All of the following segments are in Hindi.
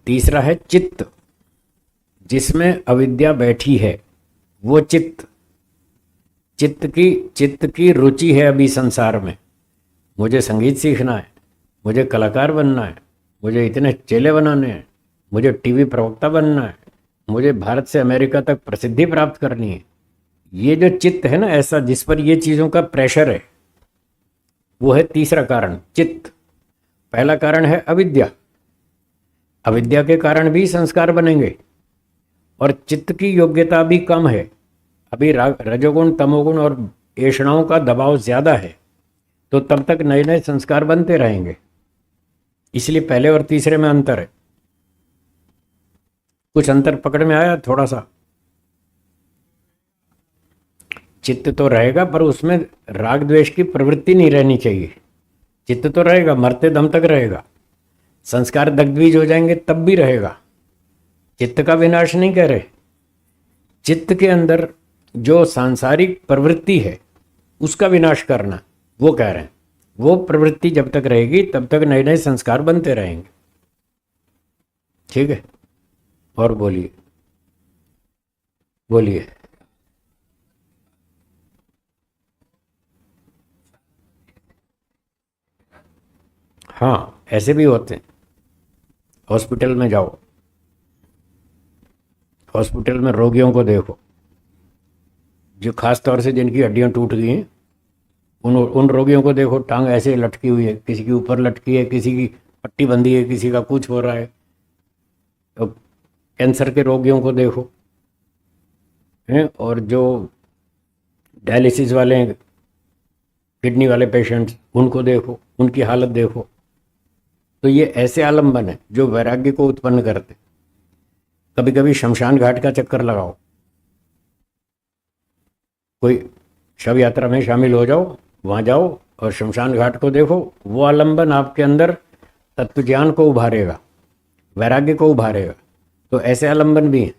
तीसरा है चित्त, जिसमें अविद्या बैठी है, वो चित्त। चित्त की रुचि है अभी संसार में, मुझे संगीत सीखना है, मुझे कलाकार बनना है, मुझे इतने चेले बनाने हैं, मुझे टीवी प्रवक्ता बनना है, मुझे भारत से अमेरिका तक प्रसिद्धि प्राप्त करनी है। ये जो चित्त है ना ऐसा, जिस पर ये चीज़ों का प्रेशर है, वो है तीसरा कारण, चित्त। पहला कारण है अविद्या, अविद्या के कारण भी संस्कार बनेंगे। और चित्त की योग्यता भी कम है, अभी रजोगुण तमोगुण और ऐषणाओं का दबाव ज़्यादा है, तो तब तक नए नए संस्कार बनते रहेंगे। इसलिए पहले और तीसरे में अंतर है। कुछ अंतर पकड़ में आया थोड़ा सा? चित्त तो रहेगा पर उसमें राग द्वेष की प्रवृत्ति नहीं रहनी चाहिए। चित्त तो रहेगा, मरते दम तक रहेगा, संस्कार दग्धबीज हो जाएंगे तब भी रहेगा। चित्त का विनाश नहीं कह रहे, चित्त के अंदर जो सांसारिक प्रवृत्ति है उसका विनाश करना वो कह रहे हैं। वो प्रवृत्ति जब तक रहेगी तब तक नए नए संस्कार बनते रहेंगे। ठीक है, और बोलिए बोलिए। हाँ, ऐसे भी होते हैं। हॉस्पिटल में जाओ, हॉस्पिटल में रोगियों को देखो, जो खास तौर से जिनकी हड्डियां टूट गई हैं, उन रोगियों को देखो, टांग ऐसे लटकी हुई है, किसी की ऊपर लटकी है, किसी की पट्टी बंधी है, किसी का कुछ हो रहा है। तो कैंसर के रोगियों को देखो हैं, और जो डायलिसिस वाले हैं, किडनी वाले पेशेंट्स, उनको देखो, उनकी हालत देखो। तो ये ऐसे आलम्बन है जो वैराग्य को उत्पन्न करते। कभी कभी शमशान घाट का चक्कर लगाओ, कोई शव यात्रा में शामिल हो जाओ, वहाँ जाओ और शमशान घाट को देखो। वो आलम्बन आपके अंदर तत्व ज्ञान को उभारेगा, वैराग्य को उभारेगा। तो ऐसे आलम्बन भी हैं,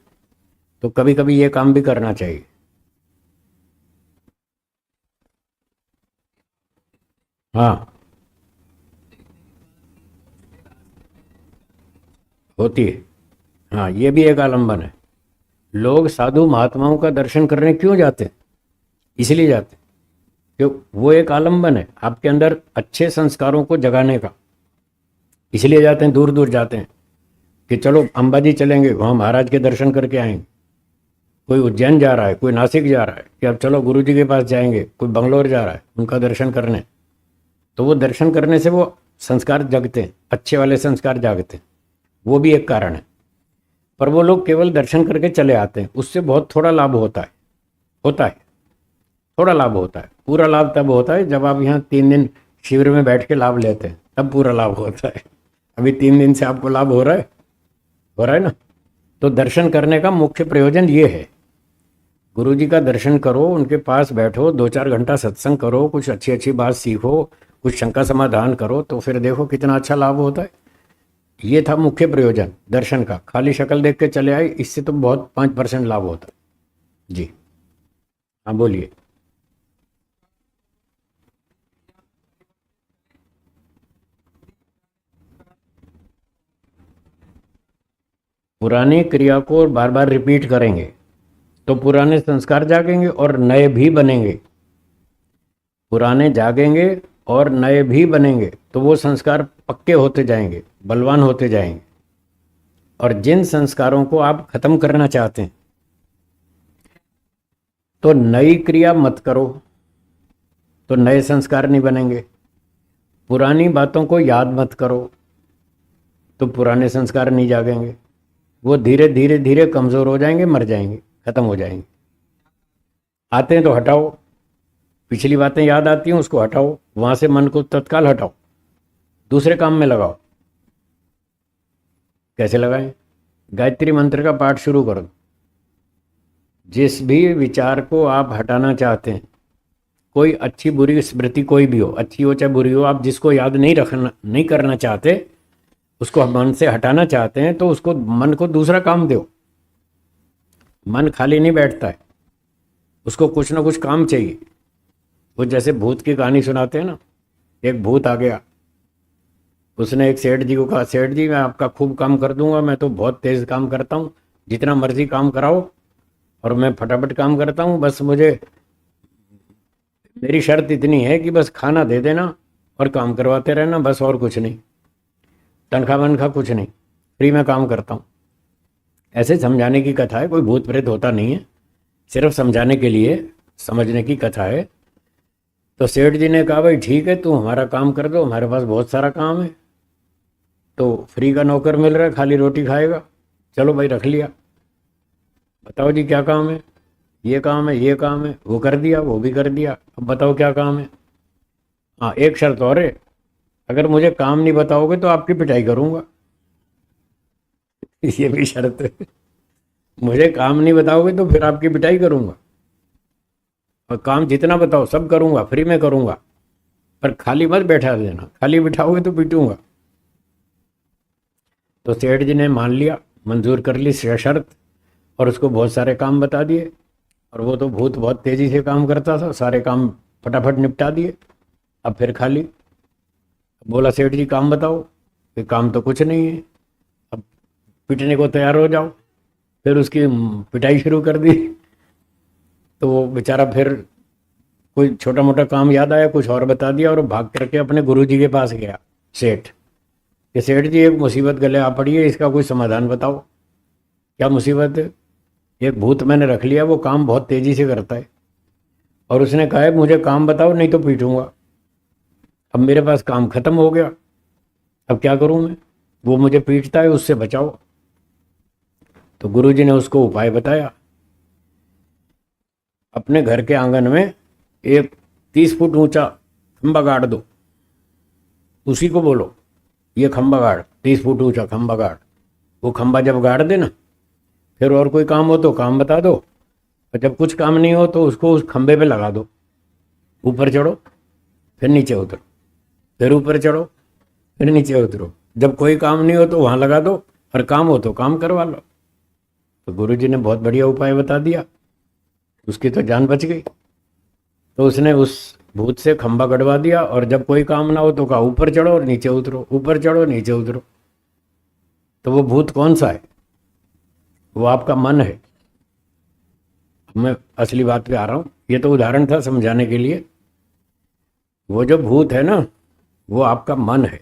तो कभी कभी ये काम भी करना चाहिए। हाँ, होती है। हाँ, ये भी एक आलम्बन है। लोग साधु महात्माओं का दर्शन करने क्यों जाते हैं? इसलिए जाते हैं कि वो एक आलम्बन है आपके अंदर अच्छे संस्कारों को जगाने का। इसलिए जाते हैं, दूर दूर जाते हैं कि चलो अंबाजी चलेंगे, वहाँ महाराज के दर्शन करके आएंगे। कोई उज्जैन जा रहा है, कोई नासिक जा रहा है कि अब चलो गुरु जी के पास जाएंगे, कोई बंगलोर जा रहा है उनका दर्शन करने। तो वो दर्शन करने से वो संस्कार जगते हैं, अच्छे वाले संस्कार जागते हैं। वो भी एक कारण है। पर वो लोग केवल दर्शन करके चले आते हैं, उससे बहुत थोड़ा लाभ होता है, थोड़ा लाभ होता है। पूरा लाभ तब होता है जब आप यहाँ 3 दिन शिविर में बैठ के लाभ लेते हैं, तब पूरा लाभ होता है। अभी 3 दिन से आपको लाभ हो रहा है ना। तो दर्शन करने का मुख्य प्रयोजन ये है, गुरु जी का दर्शन करो, उनके पास बैठो, 2-4 घंटा सत्संग करो, कुछ अच्छी अच्छी बात सीखो, कुछ शंका समाधान करो, तो फिर देखो कितना अच्छा लाभ होता है। ये था मुख्य प्रयोजन दर्शन का। खाली शक्ल देख के चले आए, इससे तो बहुत 5% लाभ होता है। जी हाँ, बोलिए। पुरानी क्रिया को बार बार रिपीट करेंगे तो पुराने संस्कार जागेंगे और नए भी बनेंगे। पुराने जागेंगे और नए भी बनेंगे, तो वो संस्कार पक्के होते जाएंगे, बलवान होते जाएंगे। और जिन संस्कारों को आप खत्म करना चाहते हैं, तो नई क्रिया मत करो, तो नए संस्कार नहीं बनेंगे। पुरानी बातों को याद मत करो, तो पुराने संस्कार नहीं जागेंगे। वो धीरे धीरे धीरे कमज़ोर हो जाएंगे, मर जाएंगे, खत्म हो जाएंगे। आते हैं तो हटाओ, पिछली बातें याद आती हैं उसको हटाओ, वहाँ से मन को तत्काल हटाओ, दूसरे काम में लगाओ। कैसे लगाएं? गायत्री मंत्र का पाठ शुरू करो। जिस भी विचार को आप हटाना चाहते हैं, कोई अच्छी बुरी स्मृति कोई भी हो, अच्छी हो चाहे बुरी हो, आप जिसको याद नहीं करना चाहते, उसको मन से हटाना चाहते हैं, तो उसको मन को दूसरा काम दो। मन खाली नहीं बैठता है, उसको कुछ ना कुछ काम चाहिए। वो जैसे भूत की कहानी सुनाते हैं ना, एक भूत आ गया, उसने एक सेठ जी को कहा, सेठ जी मैं आपका खूब काम कर दूंगा, मैं तो बहुत तेज काम करता हूँ, जितना मर्जी काम कराओ और मैं फटाफट काम करता हूँ, बस मुझे मेरी शर्त इतनी है कि बस खाना दे देना और काम करवाते रहना, बस और कुछ नहीं, तनख्वाह वनख्वाह कुछ नहीं, फ्री में काम करता हूँ। ऐसे समझाने की कथा है, कोई भूत प्रेत होता नहीं है, सिर्फ समझाने के लिए, समझने की कथा है। तो सेठ जी ने कहा भाई ठीक है, तू हमारा काम कर दो, हमारे पास बहुत सारा काम है, तो फ्री का नौकर मिल रहा है, खाली रोटी खाएगा, चलो भाई रख लिया, बताओ जी क्या काम है, ये काम है, ये काम है, वो कर दिया, वो भी कर दिया, अब बताओ क्या काम है। हाँ एक शर्त और है, अगर मुझे काम नहीं बताओगे तो आपकी पिटाई करूंगा। ये भी शर्त है, मुझे काम नहीं बताओगे तो फिर आपकी पिटाई करूंगा, और काम जितना बताओ सब करूंगा, फ्री में करूंगा, पर खाली मत बैठा देना, खाली बिठाओगे तो पीटूंगा। तो सेठ जी ने मान लिया, मंजूर कर ली शर्त, और उसको बहुत सारे काम बता दिए, और वो तो भूत बहुत तेजी से काम करता था, सारे काम फटाफट निपटा दिए। अब फिर खाली, बोला सेठ जी काम बताओ, कि काम तो कुछ नहीं है, अब पिटने को तैयार हो जाओ। फिर उसकी पिटाई शुरू कर दी। तो वो बेचारा फिर कोई छोटा मोटा काम याद आया, कुछ और बता दिया, और भाग करके अपने गुरु जी के पास गया सेठ, कि सेठ जी एक मुसीबत गले आ पड़ी है, इसका कोई समाधान बताओ। क्या मुसीबत है? एक भूत मैंने रख लिया, वो काम बहुत तेजी से करता है, और उसने कहा है मुझे काम बताओ नहीं तो पीटूंगा। अब मेरे पास काम खत्म हो गया, अब क्या करूं मैं, वो मुझे पीटता है, उससे बचाओ। तो गुरुजी ने उसको उपाय बताया, अपने घर के आंगन में एक 30 फुट ऊंचा खंबा गाड़ दो, उसी को बोलो ये खंबा गाड़, 30 फुट ऊंचा खंबा गाड़। वो खंबा जब गाड़ देना, फिर और कोई काम हो तो काम बता दो, और जब कुछ काम नहीं हो तो उसको उस खंबे पे लगा दो, ऊपर चढ़ो फिर नीचे उतरो, फिर ऊपर चढ़ो फिर नीचे उतरो, जब कोई काम नहीं हो तो वहां लगा दो, और काम हो तो काम करवा लो। तो गुरुजी ने बहुत बढ़िया उपाय बता दिया, उसकी तो जान बच गई। तो उसने उस भूत से खंबा गड़वा दिया, और जब कोई काम ना हो तो कहा ऊपर चढ़ो और नीचे उतरो, ऊपर चढ़ो नीचे उतरो। तो वो भूत कौन सा है? वो आपका मन है। मैं असली बात पे आ रहा हूँ, ये तो उदाहरण था समझाने के लिए। वो जो भूत है ना, वो आपका मन है।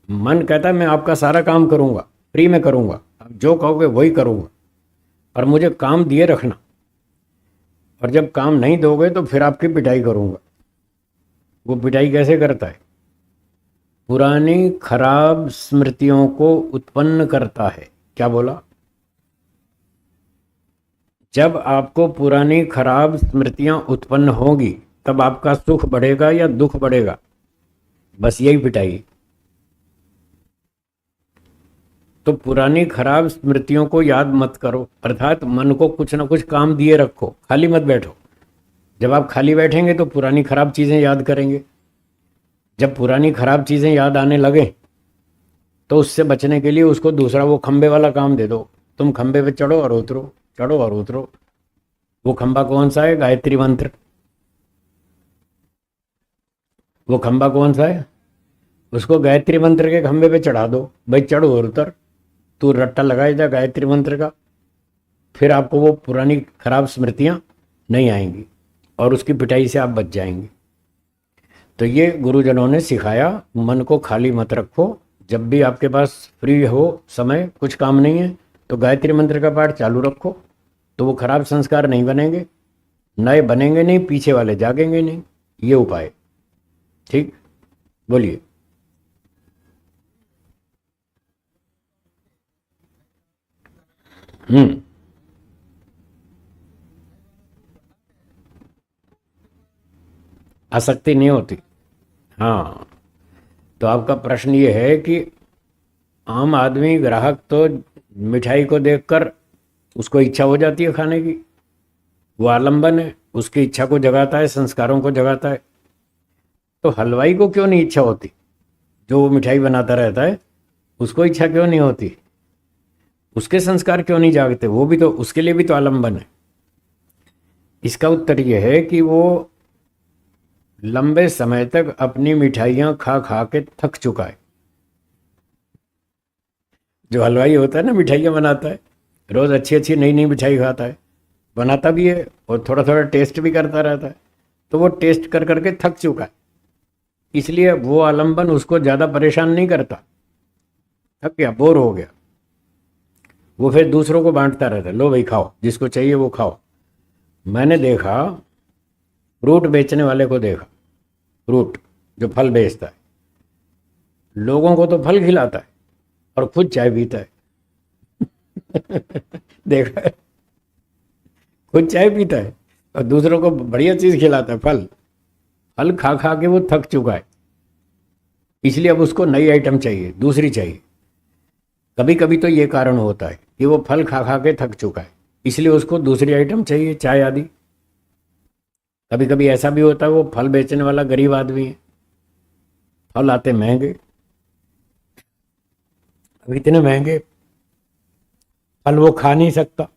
मन कहता है मैं आपका सारा काम करूंगा, फ्री में करूंगा, आप जो कहोगे वही करूंगा, और मुझे काम दिए रखना, और जब काम नहीं दोगे तो फिर आपकी पिटाई करूंगा। वो पिटाई कैसे करता है? पुरानी खराब स्मृतियों को उत्पन्न करता है। क्या बोला? जब आपको पुरानी खराब स्मृतियां उत्पन्न होंगी, तब आपका सुख बढ़ेगा या दुख बढ़ेगा? बस यही पिटाई। तो पुरानी खराब स्मृतियों को याद मत करो, अर्थात मन को कुछ ना कुछ काम दिए रखो, खाली मत बैठो। जब आप खाली बैठेंगे तो पुरानी खराब चीजें याद करेंगे, जब पुरानी खराब चीजें याद आने लगे तो उससे बचने के लिए उसको दूसरा वो खंबे वाला काम दे दो, तुम खंबे पे चढ़ो और उतरो, चढ़ो और उतरो। वो खंबा कौन सा है? गायत्री मंत्र। वो खंबा कौन सा है? उसको गायत्री मंत्र के खंबे पे चढ़ा दो, भाई चढ़ो और उतर, तू रट्टा लगाए जा गायत्री मंत्र का, फिर आपको वो पुरानी खराब स्मृतियां नहीं आएंगी, और उसकी पिटाई से आप बच जाएंगे। तो ये गुरुजनों ने सिखाया, मन को खाली मत रखो। जब भी आपके पास फ्री हो समय, कुछ काम नहीं है, तो गायत्री मंत्र का पाठ चालू रखो, तो वो खराब संस्कार नहीं बनेंगे, नए बनेंगे नहीं, पीछे वाले जागेंगे नहीं। ये उपाय ठीक, बोलिए। हम्म। आसक्ति नहीं होती। हाँ, तो आपका प्रश्न ये है कि आम आदमी ग्राहक तो मिठाई को देखकर उसको इच्छा हो जाती है खाने की, वो आलंबन है, उसकी इच्छा को जगाता है, संस्कारों को जगाता है। तो हलवाई को क्यों नहीं इच्छा होती? जो वो मिठाई बनाता रहता है, उसको इच्छा क्यों नहीं होती? उसके संस्कार क्यों नहीं जागते? वो भी तो, उसके लिए भी तो आलंबन है। इसका उत्तर यह है कि वो लंबे समय तक अपनी मिठाइयाँ खा खा के थक चुका है। जो हलवाई होता है ना, मिठाइयाँ बनाता है, रोज़ अच्छी अच्छी नई नई मिठाई खाता है, बनाता भी है और थोड़ा थोड़ा टेस्ट भी करता रहता है, तो वो टेस्ट कर करके थक चुका है। इसलिए वो आलम्बन उसको ज़्यादा परेशान नहीं करता। थक गया, बोर हो गया, वो फिर दूसरों को बांटता रहता है, लो भाई खाओ, जिसको चाहिए वो खाओ। मैंने देखा, फ्रूट बेचने वाले को देखा, फ्रूट जो फल बेचता है, लोगों को तो फल खिलाता है और खुद चाय पीता है। देखा है? खुद चाय पीता है और दूसरों को बढ़िया चीज खिलाता है, फल। फल खा खा के वो थक चुका है, इसलिए अब उसको नई आइटम चाहिए, दूसरी चाहिए। कभी कभी तो ये कारण होता है कि वो फल खा खा के थक चुका है, इसलिए उसको दूसरी आइटम चाहिए, चाय आदि। कभी कभी ऐसा भी होता है वो फल बेचने वाला गरीब आदमी है, फल आते महंगे, अब इतने महंगे फल वो खा नहीं सकता।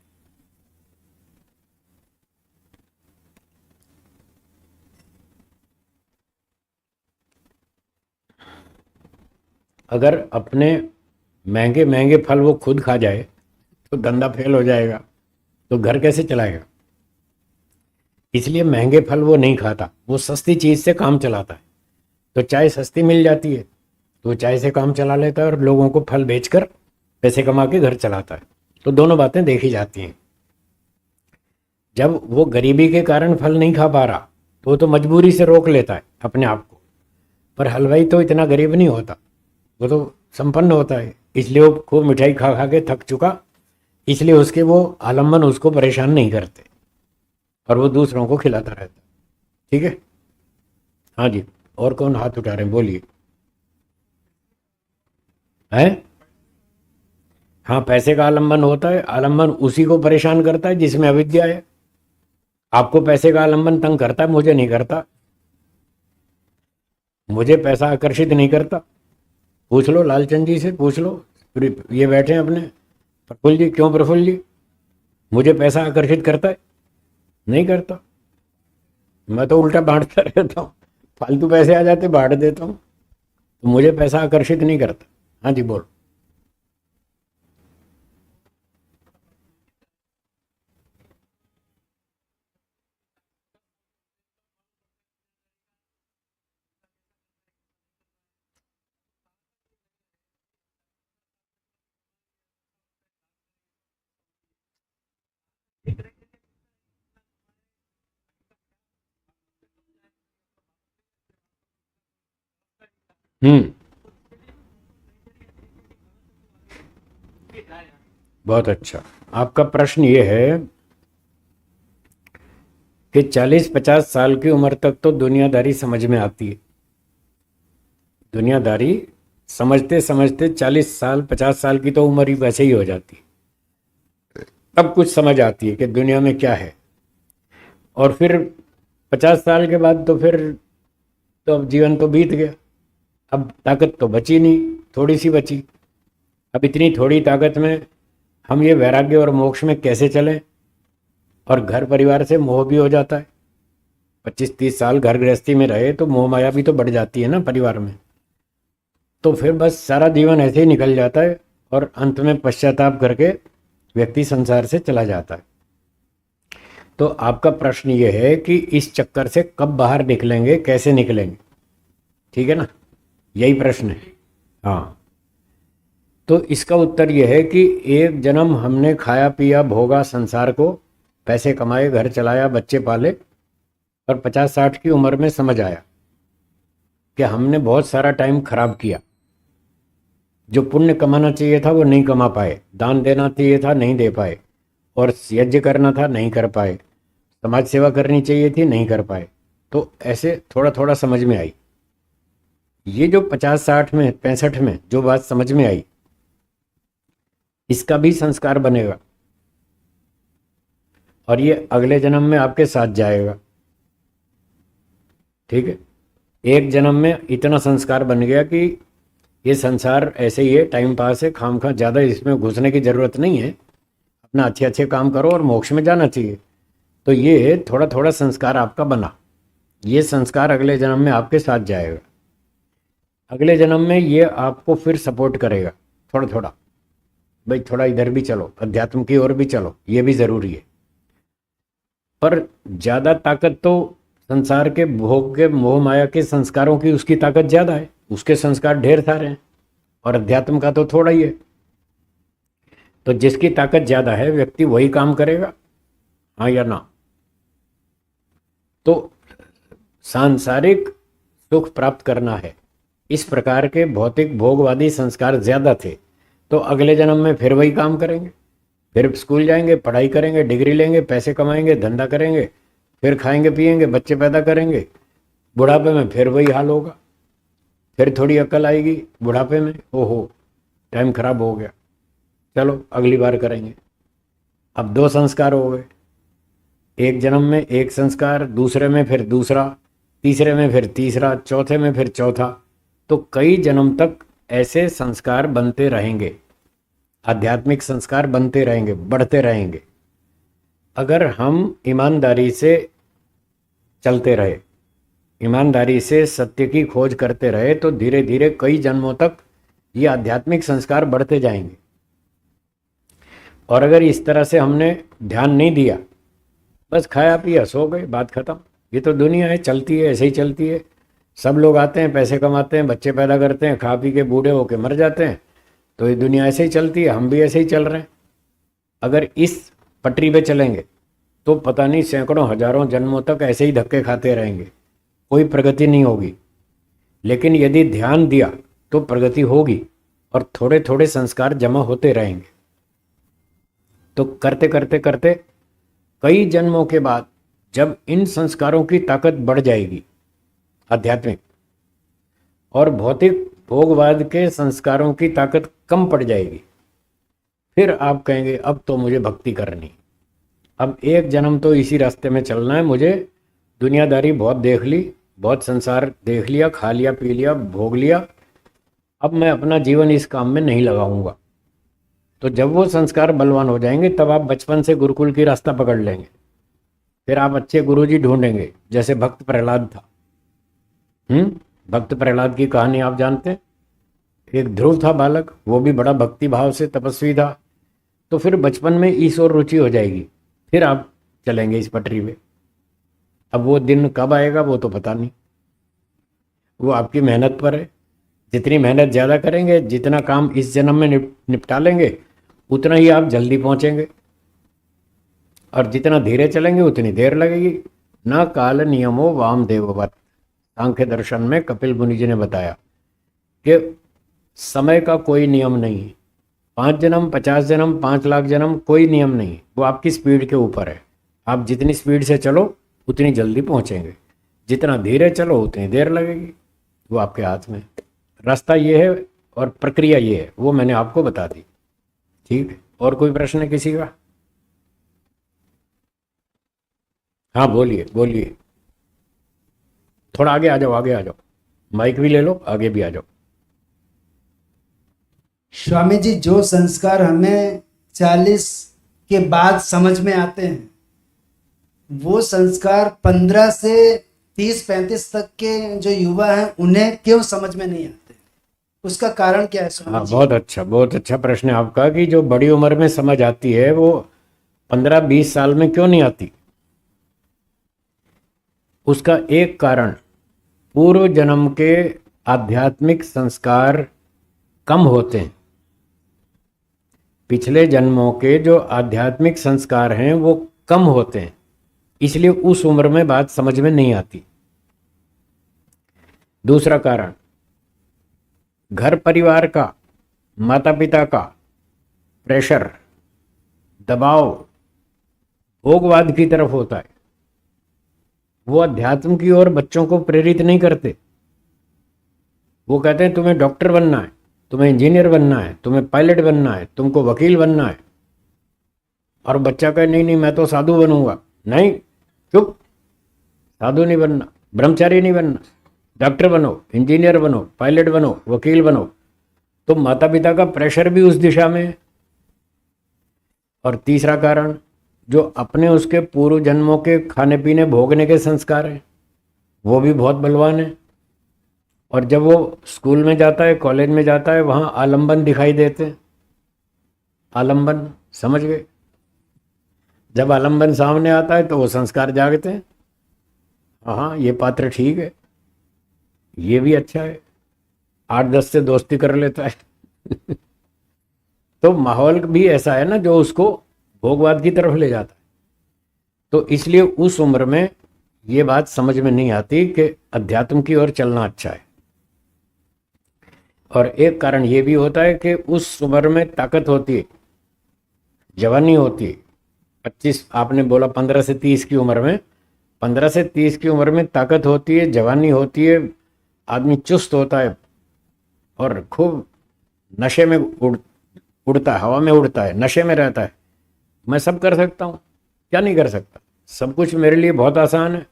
अगर अपने महंगे महंगे फल वो खुद खा जाए तो धंधा फेल हो जाएगा, तो घर कैसे चलाएगा। इसलिए महंगे फल वो नहीं खाता, वो सस्ती चीज से काम चलाता है। तो चाय सस्ती मिल जाती है तो वो चाय से काम चला लेता है और लोगों को फल बेचकर पैसे कमा के घर चलाता है। तो दोनों बातें देखी जाती हैं। जब वो गरीबी के कारण फल नहीं खा पा रहा तो वो तो मजबूरी से रोक लेता है अपने आप को। पर हलवाई तो इतना गरीब नहीं होता, वो तो संपन्न होता है, इसलिए वो खूब मिठाई खा खा के थक चुका, इसलिए उसके वो आलम्बन उसको परेशान नहीं करते और वो दूसरों को खिलाता रहता। ठीक है। हाँ जी, और कौन हाथ उठा रहे हैं, बोलिए। है। हाँ, पैसे का आलम्बन होता है, आलम्बन उसी को परेशान करता है जिसमें अविद्या है। आपको पैसे का आलम्बन तंग करता है, मुझे नहीं करता। मुझे पैसा आकर्षित नहीं करता। पूछ लो लालचंद जी से, पूछ लो, ये बैठे हैं अपने प्रफुल्ल जी, क्यों प्रफुल्ल जी, मुझे पैसा आकर्षित करता है? नहीं करता। मैं तो उल्टा बांटता रहता हूँ, फालतू पैसे आ जाते बांट देता हूँ, तो मुझे पैसा आकर्षित नहीं करता। हाँ जी, बोल। हम्म। बहुत अच्छा। आपका प्रश्न ये है कि 40-50 साल की उम्र तक तो दुनियादारी समझ में आती है। दुनियादारी समझते समझते 40 साल 50 साल की तो उम्र ही वैसे ही हो जाती है। तब कुछ समझ आती है कि दुनिया में क्या है। और फिर 50 साल के बाद तो फिर तो अब जीवन तो बीत गया, अब ताकत तो बची नहीं, थोड़ी सी बची। अब इतनी थोड़ी ताकत में हम ये वैराग्य और मोक्ष में कैसे चलें। और घर परिवार से मोह भी हो जाता है। 25-30 साल घर गृहस्थी में रहे तो मोह माया भी तो बढ़ जाती है ना परिवार में। तो फिर बस सारा जीवन ऐसे ही निकल जाता है और अंत में पश्चाताप करके व्यक्ति संसार से चला जाता है। तो आपका प्रश्न ये है कि इस चक्कर से कब बाहर निकलेंगे, कैसे निकलेंगे, ठीक है ना, यही प्रश्न है। हाँ, तो इसका उत्तर यह है कि एक जन्म हमने खाया पिया भोगा संसार को, पैसे कमाए, घर चलाया, बच्चे पाले, और 50-60 की उम्र में समझ आया कि हमने बहुत सारा टाइम खराब किया। जो पुण्य कमाना चाहिए था वो नहीं कमा पाए, दान देना चाहिए था नहीं दे पाए, और यज्ञ करना था नहीं कर पाए, समाज सेवा करनी चाहिए थी नहीं कर पाए। तो ऐसे थोड़ा थोड़ा समझ में आई। ये जो 50-60 में 65 में जो बात समझ में आई, इसका भी संस्कार बनेगा और ये अगले जन्म में आपके साथ जाएगा। ठीक है। एक जन्म में इतना संस्कार बन गया कि ये संसार ऐसे ही है, टाइम पास है, खाम खा, ज़्यादा इसमें घुसने की ज़रूरत नहीं है, अपना अच्छे अच्छे काम करो और मोक्ष में जाना चाहिए। तो ये थोड़ा थोड़ा संस्कार आपका बना, ये संस्कार अगले जन्म में आपके साथ जाएगा। अगले जन्म में ये आपको फिर सपोर्ट करेगा थोड़ा थोड़ा, भाई थोड़ा इधर भी चलो, अध्यात्म की ओर भी चलो, ये भी जरूरी है। पर ज्यादा ताकत तो संसार के भोग के मोह माया के संस्कारों की, उसकी ताकत ज्यादा है, उसके संस्कार ढेर सारे हैं, और अध्यात्म का तो थोड़ा ही है। तो जिसकी ताकत ज्यादा है व्यक्ति वही काम करेगा, हाँ या ना। तो सांसारिक सुख प्राप्त करना है, इस प्रकार के भौतिक भोगवादी संस्कार ज्यादा थे, तो अगले जन्म में फिर वही काम करेंगे, फिर स्कूल जाएंगे, पढ़ाई करेंगे, डिग्री लेंगे, पैसे कमाएंगे, धंधा करेंगे, फिर खाएंगे पिएंगे, बच्चे पैदा करेंगे, बुढ़ापे में फिर वही हाल होगा। फिर थोड़ी अक्ल आएगी बुढ़ापे में, ओहो टाइम खराब हो गया, चलो अगली बार करेंगे। अब दो संस्कार हो गए, एक जन्म में एक संस्कार, दूसरे में फिर दूसरा, तीसरे में फिर तीसरा, चौथे में फिर चौथा। तो कई जन्म तक ऐसे संस्कार बनते रहेंगे, आध्यात्मिक संस्कार बनते रहेंगे, बढ़ते रहेंगे। अगर हम ईमानदारी से चलते रहे, ईमानदारी से सत्य की खोज करते रहे, तो धीरे धीरे कई जन्मों तक ये आध्यात्मिक संस्कार बढ़ते जाएंगे। और अगर इस तरह से हमने ध्यान नहीं दिया, बस खाया पिया सो गए, बात खत्म। ये तो दुनिया है, चलती है, ऐसे ही चलती है। सब लोग आते हैं, पैसे कमाते हैं, बच्चे पैदा करते हैं, खा पी के बूढ़े होके मर जाते हैं। तो ये दुनिया ऐसे ही चलती है, हम भी ऐसे ही चल रहे हैं। अगर इस पटरी पे चलेंगे तो पता नहीं सैकड़ों हजारों जन्मों तक ऐसे ही धक्के खाते रहेंगे, कोई प्रगति नहीं होगी। लेकिन यदि ध्यान दिया तो प्रगति होगी, और थोड़े थोड़े संस्कार जमा होते रहेंगे। तो करते करते करते कई जन्मों के बाद जब इन संस्कारों की ताकत बढ़ जाएगी, आध्यात्मिक और भौतिक भोगवाद के संस्कारों की ताकत कम पड़ जाएगी, फिर आप कहेंगे अब तो मुझे भक्ति करनी, अब एक जन्म तो इसी रास्ते में चलना है, मुझे दुनियादारी बहुत देख ली, बहुत संसार देख लिया, खा लिया, पी लिया, भोग लिया, अब मैं अपना जीवन इस काम में नहीं लगाऊंगा। तो जब वो संस्कार बलवान हो जाएंगे तब आप बचपन से गुरुकुल की रास्ता पकड़ लेंगे, फिर आप अच्छे गुरुजी ढूंढेंगे, जैसे भक्त प्रहलाद था। भक्त प्रहलाद की कहानी आप जानते हैं। एक ध्रुव था बालक, वो भी बड़ा भक्ति भाव से तपस्वी था। तो फिर बचपन में इस और रुचि हो जाएगी, फिर आप चलेंगे इस पटरी पे। अब वो दिन कब आएगा वो तो पता नहीं, वो आपकी मेहनत पर है। जितनी मेहनत ज़्यादा करेंगे, जितना काम इस जन्म में निपटा लेंगे, उतना ही आप जल्दी पहुंचेंगे। और जितना धीरे चलेंगे उतनी देर लगेगी। न काल नियमो वाम देववत, सांख्य दर्शन में कपिल मुनि जी ने बताया कि समय का कोई नियम नहीं है। 5 जन्म, 50 जन्म, 5 लाख जन्म, कोई नियम नहीं, वो आपकी स्पीड के ऊपर है। आप जितनी स्पीड से चलो उतनी जल्दी पहुंचेंगे, जितना धीरे चलो उतनी देर लगेगी। वो आपके हाथ में, रास्ता ये है और प्रक्रिया ये है, वो मैंने आपको बता दी। ठीक है, और कोई प्रश्न है किसी का? हाँ बोलिए बोलिए, थोड़ा आगे आ जाओ, आगे आ जाओ, माइक भी ले लो, आगे भी आ जाओ। स्वामी जी, जो संस्कार हमें 40 के बाद समझ में आते हैं, वो संस्कार 15 से 30-35 तक के जो युवा हैं उन्हें क्यों समझ में नहीं आते? उसका कारण क्या है स्वामी हाँ, जी? बहुत अच्छा प्रश्न है आपका, कि जो बड़ी उम्र में समझ आती है वो 15-20 साल में क्यों नहीं आती। उसका एक कारण पूर्व जन्म के आध्यात्मिक संस्कार कम होते हैं। पिछले जन्मों के जो आध्यात्मिक संस्कार हैं वो कम होते हैं, इसलिए उस उम्र में बात समझ में नहीं आती। दूसरा कारण, घर परिवार का, माता पिता का प्रेशर, दबाव भोगवाद की तरफ होता है। वो अध्यात्म की ओर बच्चों को प्रेरित नहीं करते। वो कहते हैं तुम्हें डॉक्टर बनना है, तुम्हें इंजीनियर बनना है, तुम्हें पायलट बनना है, तुमको वकील बनना है। और बच्चा कहे नहीं नहीं मैं तो साधु बनूंगा। नहीं, चुप, साधु नहीं बनना, ब्रह्मचारी नहीं बनना, डॉक्टर बनो, इंजीनियर बनो, पायलट बनो, वकील बनो। तो माता पिता का प्रेशर भी उस दिशा में है। और तीसरा कारण, जो अपने उसके पूर्व जन्मों के खाने पीने भोगने के संस्कार हैं, वो भी बहुत बलवान है। और जब वो स्कूल में जाता है, कॉलेज में जाता है, वहाँ आलम्बन दिखाई देते हैं। आलम्बन, समझ गए? जब आलम्बन सामने आता है तो वो संस्कार जागते हैं। हाँ, ये पात्र ठीक है, ये भी अच्छा है, 8-10 से दोस्ती कर लेता है। तो माहौल भी ऐसा है ना जो उसको भोगवाद की तरफ ले जाता है। तो इसलिए उस उम्र में ये बात समझ में नहीं आती कि अध्यात्म की ओर चलना अच्छा है। और एक कारण ये भी होता है कि उस उम्र में ताकत होती है, जवानी होती है। 25, आपने बोला 15 से 30 की उम्र में, 15 से 30 की उम्र में ताकत होती है, जवानी होती है, आदमी चुस्त होता है और खूब नशे में उड़ता है, हवा में उड़ता है, नशे में रहता है। मैं सब कर सकता हूँ, क्या नहीं कर सकता? सब कुछ मेरे लिए बहुत आसान है।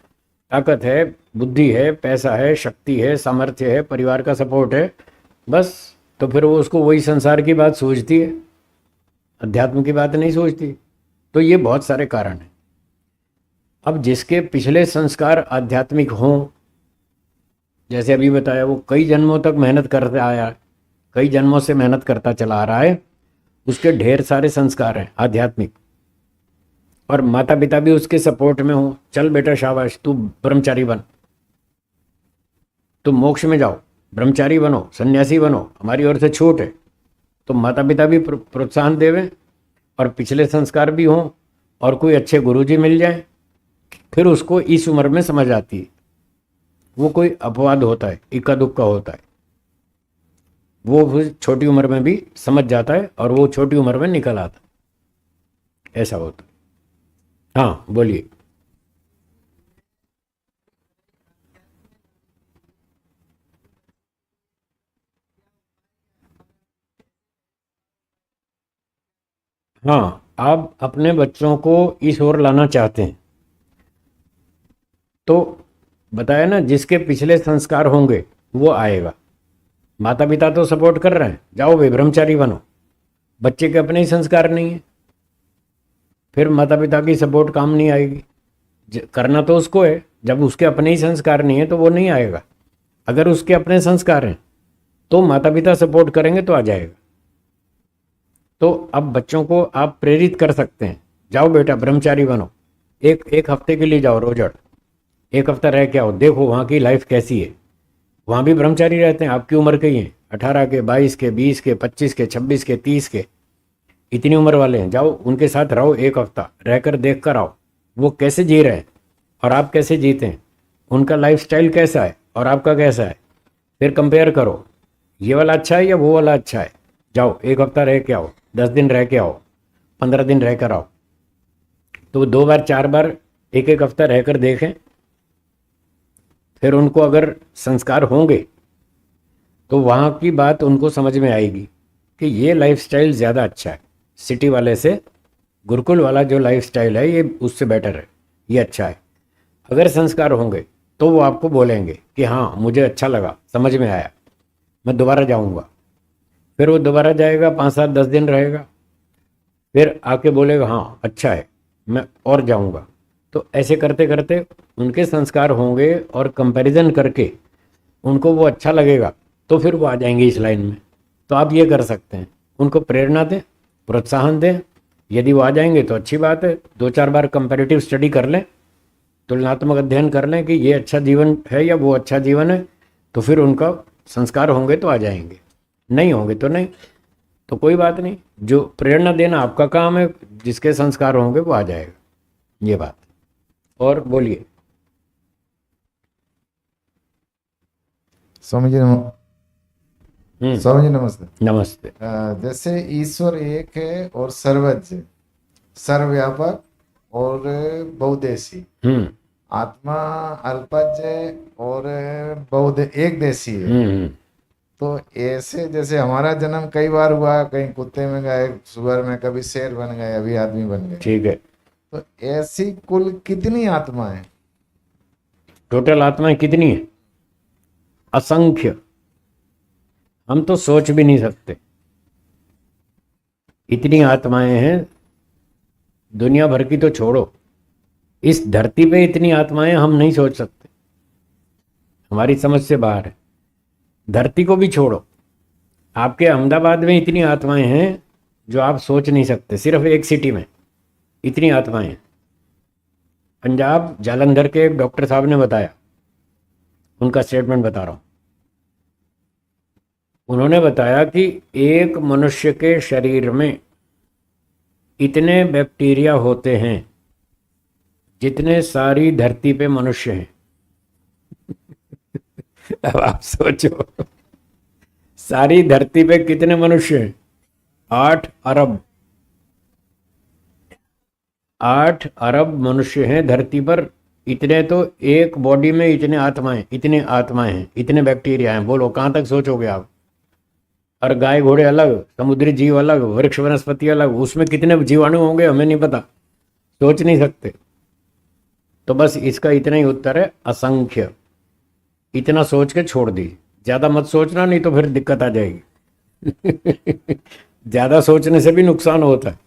ताकत है, बुद्धि है, पैसा है, शक्ति है, सामर्थ्य है, परिवार का सपोर्ट है, बस। तो फिर वो उसको वही संसार की बात सोचती है, अध्यात्म की बात नहीं सोचती। तो ये बहुत सारे कारण हैं। अब जिसके पिछले संस्कार आध्यात्मिक हों, जैसे अभी बताया, वो कई जन्मों तक मेहनत करता आया, कई जन्मों से मेहनत करता चला आ रहा है, उसके ढेर सारे संस्कार हैं आध्यात्मिक। और माता पिता भी उसके सपोर्ट में हो, चल बेटा शाबाश, तू ब्रह्मचारी बन, तुम मोक्ष में जाओ, ब्रह्मचारी बनो, सन्यासी बनो, हमारी ओर से छूट है। तो माता पिता भी प्रोत्साहन देवें और पिछले संस्कार भी हों और कोई अच्छे गुरुजी मिल जाए, फिर उसको इस उम्र में समझ आती है। वो कोई अपवाद होता है, इक्का दुक्का होता है, वो फिर छोटी उम्र में भी समझ जाता है और वो छोटी उम्र में निकल आता है, ऐसा होता है। हाँ बोलिए। हाँ, आप अपने बच्चों को इस ओर लाना चाहते हैं तो बताया ना, जिसके पिछले संस्कार होंगे वो आएगा। माता पिता तो सपोर्ट कर रहे हैं, जाओ भाई ब्रह्मचारी बनो, बच्चे के अपने ही संस्कार नहीं है, फिर माता पिता की सपोर्ट काम नहीं आएगी। करना तो उसको है, जब उसके अपने ही संस्कार नहीं है तो वो नहीं आएगा। अगर उसके अपने संस्कार हैं तो माता पिता सपोर्ट करेंगे तो आ जाएगा। तो अब बच्चों को आप प्रेरित कर सकते हैं, जाओ बेटा ब्रह्मचारी बनो, एक हफ्ते के लिए जाओ रोजड़, एक हफ्ता रह के आओ, देखो वहाँ की लाइफ कैसी है। वहाँ भी ब्रह्मचारी रहते हैं, आपकी उम्र के ही हैं, 18 के, 22 के, 20 के, 25 के, 26 के, 30 के, इतनी उम्र वाले हैं। जाओ उनके साथ रहो, एक हफ्ता रहकर देख कर आओ वो कैसे जी रहे हैं और आप कैसे जीते हैं, उनका लाइफ स्टाइल कैसा है और आपका कैसा है, फिर कंपेयर करो, ये वाला अच्छा है या वो वाला अच्छा है। जाओ एक हफ्ता रह के आओ, 10 दिन रह के आओ, 15 दिन रह कर आओ। तो 2 बार 4 बार एक एक हफ्ता रहकर देखें, फिर उनको अगर संस्कार होंगे तो वहाँ की बात उनको समझ में आएगी कि ये लाइफस्टाइल ज़्यादा अच्छा है, सिटी वाले से गुरुकुल वाला जो लाइफस्टाइल है ये उससे बेटर है, ये अच्छा है। अगर संस्कार होंगे तो वो आपको बोलेंगे कि हाँ मुझे अच्छा लगा, समझ में आया, मैं दोबारा जाऊँगा। फिर वो दोबारा जाएगा, 5-7-10 दिन रहेगा, फिर आके बोलेगा हाँ अच्छा है, मैं और जाऊँगा। तो ऐसे करते करते उनके संस्कार होंगे और कंपैरिजन करके उनको वो अच्छा लगेगा तो फिर वो आ जाएंगे इस लाइन में। तो आप ये कर सकते हैं, उनको प्रेरणा दें, प्रोत्साहन दें। यदि वो आ जाएंगे तो अच्छी बात है, 2-4 बार कंपैरेटिव स्टडी कर लें, तुलनात्मक अध्ययन कर लें कि ये अच्छा जीवन है या वो अच्छा जीवन है, तो फिर उनका संस्कार होंगे तो आ जाएंगे, नहीं होंगे तो नहीं। तो कोई बात नहीं, जो प्रेरणा देना आपका काम है, जिसके संस्कार होंगे वो आ जाएगा, ये बात। और बोलिए। स्वामी जी स्वामी जी नमस्ते। नमस्ते। जैसे ईश्वर एक है और सर्वज्ञ, सर्वव्यापक और बहुदेशी, आत्मा अल्पज्ञ और बहु एक देशी है। तो ऐसे जैसे हमारा जन्म कई बार हुआ, कहीं कुत्ते में गए, सुअर में, कभी शेर बन गए, अभी आदमी बन गए। ठीक है। तो ऐसी कुल कितनी आत्माएं? टोटल आत्माएं कितनी है? असंख्य, हम तो सोच भी नहीं सकते, इतनी आत्माएं हैं। दुनिया भर की तो छोड़ो, इस धरती पे इतनी आत्माएं हम नहीं सोच सकते। हमारी समझ से बाहर है। धरती को भी छोड़ो, आपके अहमदाबाद में इतनी आत्माएं हैं जो आप सोच नहीं सकते। सिर्फ एक सिटी में इतनी आत्माएं हैं। पंजाब जालंधर के एक डॉक्टर साहब ने बताया, उनका स्टेटमेंट बता रहा हूं। उन्होंने बताया कि एक मनुष्य के शरीर में इतने बैक्टीरिया होते हैं जितने सारी धरती पे मनुष्य हैं। अब आप सोचो, सारी धरती पे कितने मनुष्य हैं? 8 अरब। 8 अरब मनुष्य हैं धरती पर। इतने तो एक बॉडी में इतने आत्माएं हैं, इतने बैक्टीरिया हैं। बोलो कहाँ तक सोचोगे आप? और गाय घोड़े अलग, समुद्री जीव अलग, वृक्ष वनस्पति अलग, उसमें कितने जीवाणु होंगे हमें नहीं पता, सोच नहीं सकते। तो बस इसका इतना ही उत्तर है, असंख्य। इतना सोच के छोड़ दी, ज़्यादा मत सोचना, नहीं तो फिर दिक्कत आ जाएगी। ज़्यादा सोचने से भी नुकसान होता है,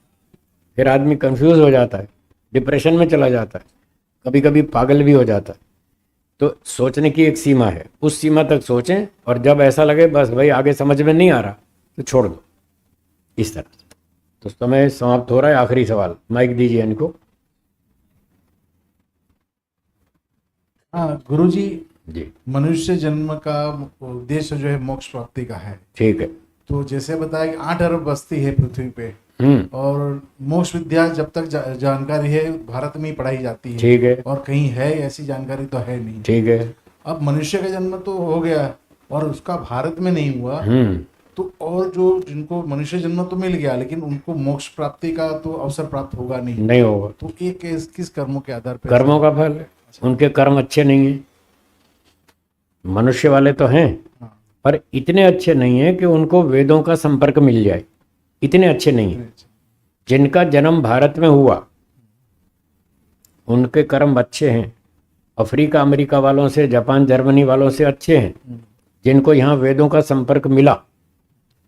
फिर आदमी कंफ्यूज हो जाता है, डिप्रेशन में चला जाता है, कभी कभी पागल भी हो जाता है। तो सोचने की एक सीमा है, उस सीमा तक सोचें, और जब ऐसा लगे बस भाई आगे समझ में नहीं आ रहा तो छोड़ दो, इस तरह से। तो समय समाप्त हो रहा है। आखिरी सवाल, माइक दीजिए इनको। हाँ गुरुजी, जी मनुष्य जन्म का उद्देश्य जो है मोक्ष प्राप्ति का है। ठीक है। तो जैसे बताया कि 8 अरब बस्ती है पृथ्वी पे, और मोक्ष विद्या जब तक जानकारी है भारत में ही पढ़ाई जाती है। ठीक है। और कहीं है ऐसी जानकारी तो है नहीं। ठीक है। अब मनुष्य का जन्म तो हो गया और उसका भारत में नहीं हुआ, तो और जो जिनको मनुष्य जन्म तो मिल गया लेकिन उनको मोक्ष प्राप्ति का तो अवसर प्राप्त होगा नहीं होगा। तो ये किस कर्मों के आधार पर? कर्मों का फल है। उनके कर्म अच्छे नहीं हैं। मनुष्य वाले तो हैं, पर इतने अच्छे नहीं हैं कि उनको वेदों का संपर्क मिल जाए। इतने अच्छे नहीं हैं। जिनका जन्म भारत में हुआ उनके कर्म अच्छे हैं। अफ्रीका अमेरिका वालों से, जापान जर्मनी वालों से अच्छे हैं। जिनको यहाँ वेदों का संपर्क मिला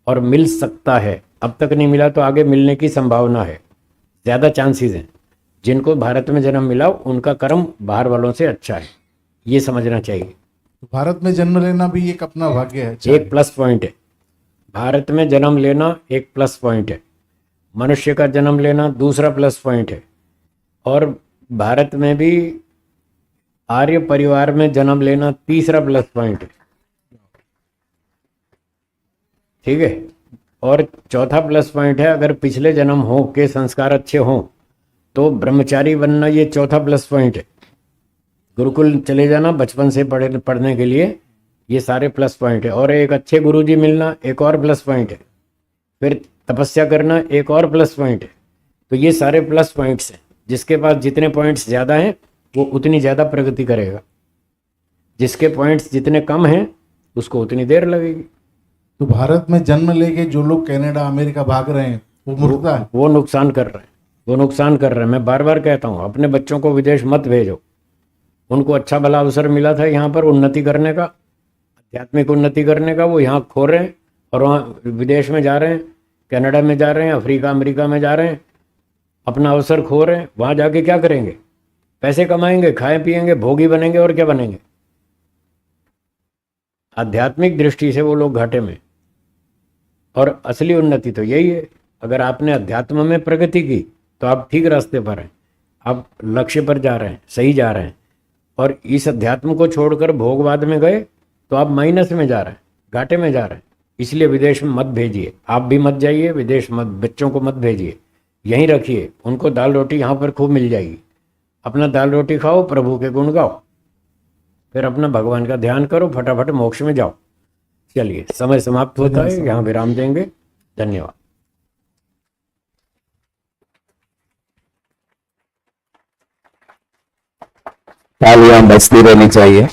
और मिल सकता है, अब तक नहीं मिला तो आगे मिलने की संभावना है, ज़्यादा चांसेस हैं। जिनको भारत में जन्म मिला उनका कर्म बाहर वालों से अच्छा है, ये समझना चाहिए। भारत में जन्म लेना भी एक अपना भाग्य है, एक प्लस पॉइंट है। भारत में जन्म लेना एक प्लस पॉइंट है। मनुष्य का जन्म लेना दूसरा प्लस पॉइंट है। और भारत में भी आर्य परिवार में जन्म लेना तीसरा प्लस पॉइंट है। ठीक है। और चौथा प्लस पॉइंट है, अगर पिछले जन्म हो के संस्कार अच्छे हों तो ब्रह्मचारी बनना, ये चौथा प्लस पॉइंट है। गुरुकुल चले जाना बचपन से पढ़ने के लिए, ये सारे प्लस पॉइंट है। और एक अच्छे गुरुजी मिलना एक और प्लस पॉइंट है। फिर तपस्या करना एक और प्लस पॉइंट है। तो ये सारे प्लस पॉइंट्स हैं। जिसके पास जितने पॉइंट्स ज़्यादा हैं वो उतनी ज़्यादा प्रगति करेगा। जिसके पॉइंट्स जितने कम हैं उसको उतनी देर लगेगी। तो भारत में जन्म लेके जो लोग कनाडा अमेरिका भाग रहे हैं वो मूर्खता है, वो नुकसान कर रहे हैं। वो नुकसान कर रहे हैं। मैं बार बार कहता हूँ, अपने बच्चों को विदेश मत भेजो। उनको अच्छा भला अवसर मिला था यहाँ पर उन्नति करने का, आध्यात्मिक उन्नति करने का, वो यहाँ खो रहे हैं और वहाँ विदेश में जा रहे हैं, कनाडा में जा रहे हैं, अफ्रीका अमेरिका में जा रहे हैं, अपना अवसर खो रहे हैं। वहाँ जाके क्या करेंगे? पैसे कमाएंगे, खाएं पिएंगे, भोगी बनेंगे, और क्या बनेंगे? आध्यात्मिक दृष्टि से वो लोग घाटे में। और असली उन्नति तो यही है, अगर आपने अध्यात्म में प्रगति की तो आप ठीक रास्ते पर हैं, आप लक्ष्य पर जा रहे हैं, सही जा रहे हैं। और इस अध्यात्म को छोड़कर भोगवाद में गए तो आप माइनस में जा रहे हैं, घाटे में जा रहे हैं। इसलिए विदेश में मत भेजिए, आप भी मत जाइए विदेश, मत, बच्चों को मत भेजिए, यहीं रखिए। उनको दाल रोटी यहाँ पर खूब मिल जाएगी। अपना दाल रोटी खाओ, प्रभु के गुण गाओ, फिर अपना भगवान का ध्यान करो, फटाफट मोक्ष में जाओ। चलिए, समय समाप्त होता है, यहाँ विराम देंगे। धन्यवाद। तालियां बजती रहनी चाहिए।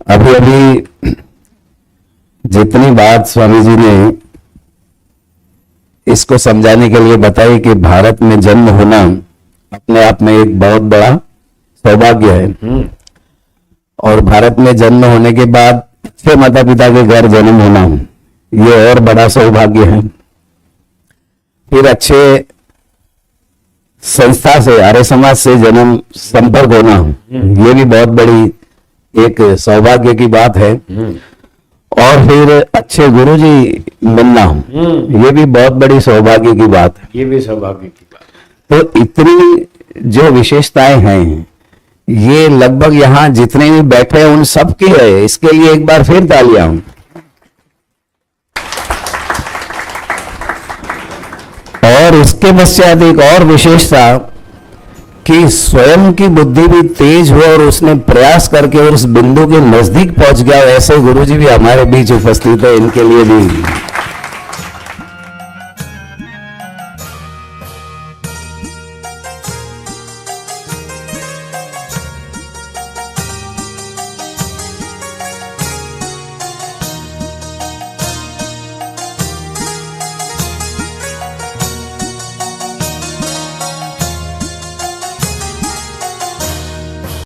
अभी अभी जितनी बात स्वामी जी ने इसको समझाने के लिए बताई कि भारत में जन्म होना अपने आप में एक बहुत बड़ा सौभाग्य है, और भारत में जन्म होने के बाद अच्छे माता पिता के घर जन्म होना ये और बड़ा सौभाग्य है। फिर अच्छे संस्था से, आर्य समाज से जन्म संपर्क होना, ये भी बहुत बड़ी एक सौभाग्य की बात है। और फिर अच्छे गुरुजी मिलना, ये भी बहुत बड़ी सौभाग्य की बात है। ये भी सौभाग्य की बात। तो इतनी जो विशेषताएं हैं, ये लगभग यहाँ जितने भी बैठे हैं उन सब की है। इसके लिए एक बार फिर तालियां। और उसके पश्चात एक और विशेषता कि स्वयं की बुद्धि भी तेज हो और उसने प्रयास करके और उस बिंदु के नजदीक पहुंच गया। ऐसे गुरुजी भी हमारे बीच उपस्थित है, इनके लिए भी